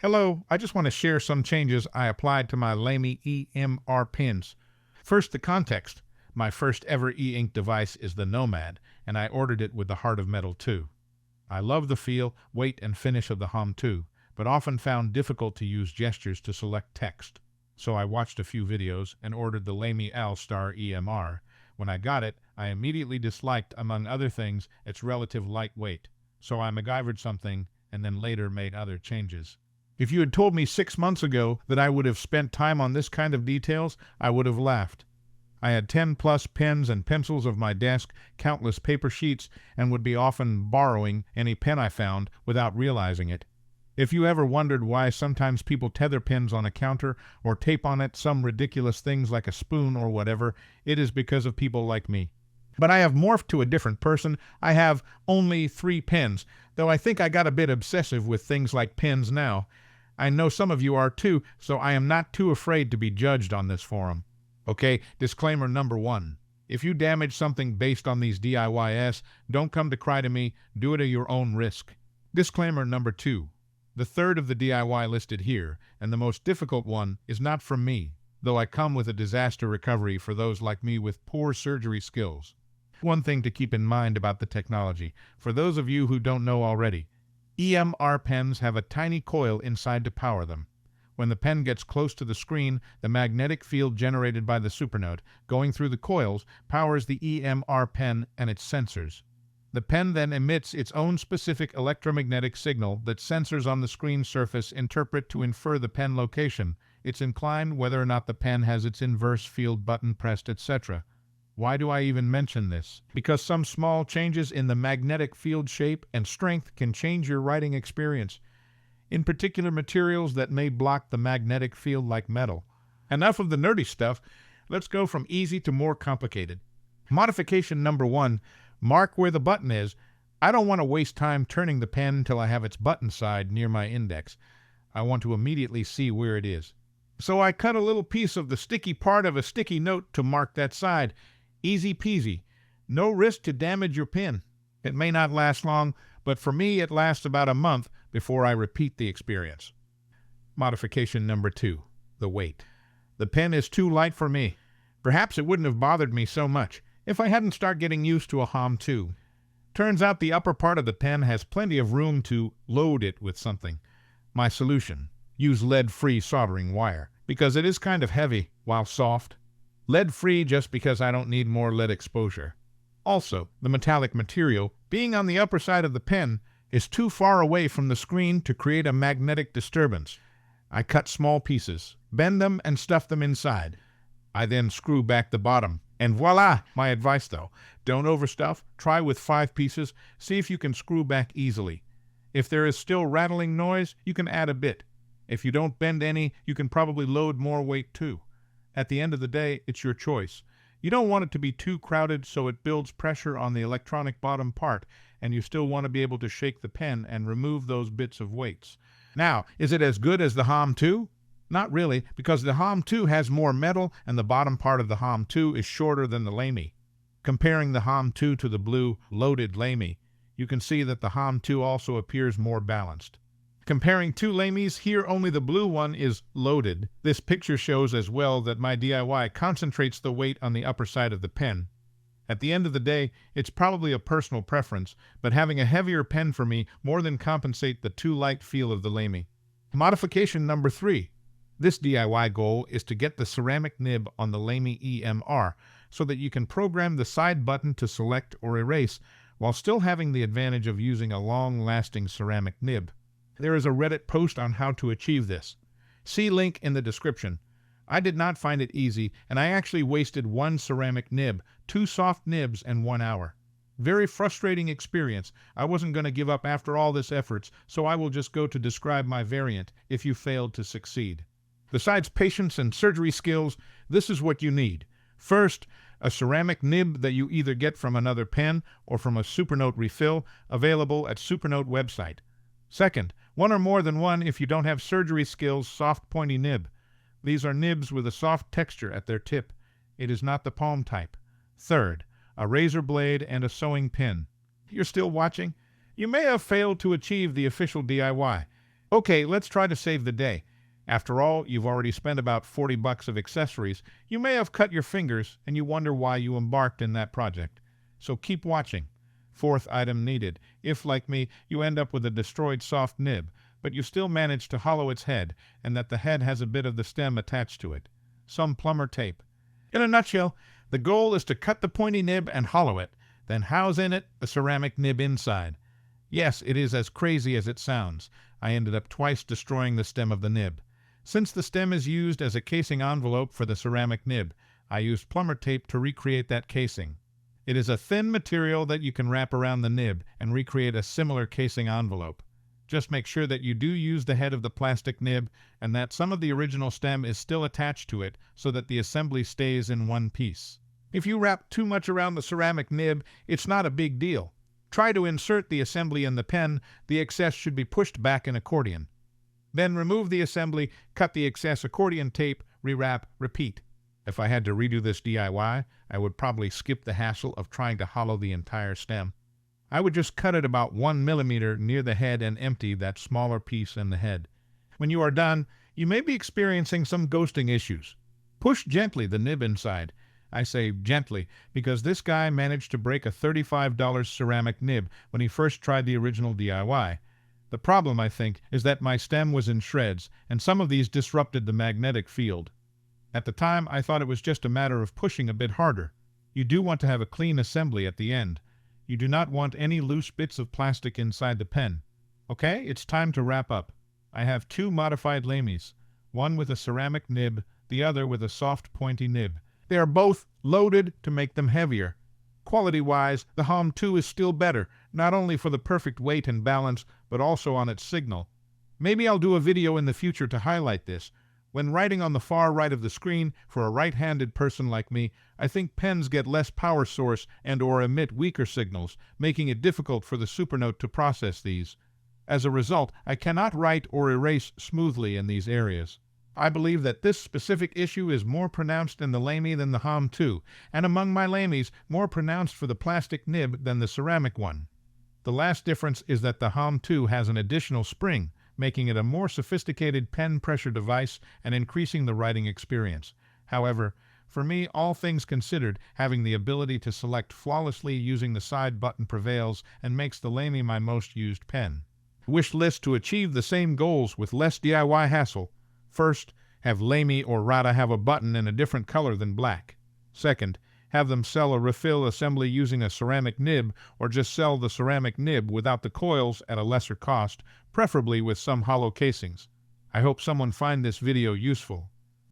Hello, I just want to share some changes I applied to my Lamy EMR pens. First, the context. My first ever e-ink device is the Nomad, and I ordered it with the Heart of Metal 2. I love the feel, weight, and finish of the HOM 2, but often found difficult to use gestures to select text. So I watched a few videos and ordered the Lamy AL-Star EMR. When I got it, I immediately disliked, among other things, its relative lightweight. So I MacGyvered something and then later made other changes. If you had told me 6 months ago that I would have spent time on this kind of details, I would have laughed. I had 10+ pens and pencils of my desk, countless paper sheets, and would be often borrowing any pen I found without realizing it. If you ever wondered why sometimes people tether pens on a counter or tape on it some ridiculous things like a spoon or whatever, it is because of people like me. But I have morphed to a different person. I have only 3 pens, though I think I got a bit obsessive with things like pens now. I know some of you are too, so I am not too afraid to be judged on this forum. Okay, disclaimer number 1. If you damage something based on these DIYs, don't come to cry to me, do it at your own risk. Disclaimer number 2. The third of the DIY listed here, and the most difficult one, is not from me, though I come with a disaster recovery for those like me with poor surgery skills. One thing to keep in mind about the technology, for those of you who don't know already, EMR pens have a tiny coil inside to power them. When the pen gets close to the screen, the magnetic field generated by the Supernote, going through the coils, powers the EMR pen and its sensors. The pen then emits its own specific electromagnetic signal that sensors on the screen surface interpret to infer the pen location, its incline, whether or not the pen has its inverse field button pressed, etc. Why do I even mention this? Because some small changes in the magnetic field shape and strength can change your writing experience, in particular materials that may block the magnetic field like metal. Enough of the nerdy stuff, let's go from easy to more complicated. Modification number 1, mark where the button is. I don't want to waste time turning the pen until I have its button side near my index. I want to immediately see where it is. So I cut a little piece of the sticky part of a sticky note to mark that side. Easy peasy. No risk to damage your pen. It may not last long, but for me it lasts about a month before I repeat the experience. Modification number 2, the weight. The pen is too light for me. Perhaps it wouldn't have bothered me so much if I hadn't started getting used to a HOM 2. Turns out the upper part of the pen has plenty of room to load it with something. My solution: use lead-free soldering wire, because it is kind of heavy while soft. Lead-free just because I don't need more lead exposure. Also, the metallic material, being on the upper side of the pen, is too far away from the screen to create a magnetic disturbance. I cut small pieces, bend them, and stuff them inside. I then screw back the bottom, and voila! My advice though, don't overstuff, try with 5 pieces, see if you can screw back easily. If there is still rattling noise, you can add a bit. If you don't bend any, you can probably load more weight too. At the end of the day, it's your choice. You don't want it to be too crowded so it builds pressure on the electronic bottom part, and you still want to be able to shake the pen and remove those bits of weights. Now, is it as good as the HOM 2? Not really, because the HOM 2 has more metal and the bottom part of the HOM 2 is shorter than the Lamy. Comparing the HOM 2 to the blue, loaded Lamy, you can see that the HOM 2 also appears more balanced. Comparing 2 Lamys, here only the blue one is loaded. This picture shows as well that my DIY concentrates the weight on the upper side of the pen. At the end of the day, it's probably a personal preference, but having a heavier pen for me more than compensate the too light feel of the Lamy. Modification number 3. This DIY goal is to get the ceramic nib on the Lamy EMR so that you can program the side button to select or erase while still having the advantage of using a long-lasting ceramic nib. There is a Reddit post on how to achieve this. See link in the description. I did not find it easy, and I actually wasted 1 ceramic nib, 2 soft nibs, and 1 hour. Very frustrating experience. I wasn't going to give up after all this efforts, so I will just go to describe my variant if you failed to succeed. Besides patience and surgery skills, this is what you need. First, a ceramic nib that you either get from another pen or from a Supernote refill, available at Supernote website. Second, 1 or more than 1 if you don't have surgery skills, soft pointy nib. These are nibs with a soft texture at their tip. It is not the palm type. Third, a razor blade and a sewing pin. You're still watching? You may have failed to achieve the official DIY. Okay, let's try to save the day. After all, you've already spent about 40 bucks of accessories. You may have cut your fingers, and you wonder why you embarked in that project. So keep watching. Fourth item needed. If, like me, you end up with a destroyed soft nib, but you still manage to hollow its head, and that the head has a bit of the stem attached to it. Some plumber tape. In a nutshell, the goal is to cut the pointy nib and hollow it, then house in it a ceramic nib inside. Yes, it is as crazy as it sounds. I ended up twice destroying the stem of the nib. Since the stem is used as a casing envelope for the ceramic nib, I used plumber tape to recreate that casing. It is a thin material that you can wrap around the nib and recreate a similar casing envelope. Just make sure that you do use the head of the plastic nib and that some of the original stem is still attached to it so that the assembly stays in one piece. If you wrap too much around the ceramic nib, it's not a big deal. Try to insert the assembly in the pen. The excess should be pushed back in accordion. Then remove the assembly, cut the excess accordion tape, rewrap, repeat. If I had to redo this DIY, I would probably skip the hassle of trying to hollow the entire stem. I would just cut it about 1 millimeter near the head and empty that smaller piece in the head. When you are done, you may be experiencing some ghosting issues. Push gently the nib inside. I say gently because this guy managed to break a $35 ceramic nib when he first tried the original DIY. The problem, I think, is that my stem was in shreds, and some of these disrupted the magnetic field. At the time, I thought it was just a matter of pushing a bit harder. You do want to have a clean assembly at the end. You do not want any loose bits of plastic inside the pen. Okay, it's time to wrap up. I have two modified Lamys, one with a ceramic nib, the other with a soft pointy nib. They are both loaded to make them heavier. Quality-wise, the HOM 2 is still better, not only for the perfect weight and balance, but also on its signal. Maybe I'll do a video in the future to highlight this. When writing on the far right of the screen, for a right-handed person like me, I think pens get less power source and/or emit weaker signals, making it difficult for the Supernote to process these. As a result, I cannot write or erase smoothly in these areas. I believe that this specific issue is more pronounced in the Lamy than the HOM 2, and among my Lamys, more pronounced for the plastic nib than the ceramic one. The last difference is that the HOM 2 has an additional spring, making it a more sophisticated pen pressure device and increasing the writing experience. However, for me, all things considered, having the ability to select flawlessly using the side button prevails and makes the Lamy my most used pen. Wish list to achieve the same goals with less DIY hassle. First, have Lamy or Rada have a button in a different color than black. Second, have them sell a refill assembly using a ceramic nib, or just sell the ceramic nib without the coils at a lesser cost, preferably with some hollow casings. I hope someone find this video useful.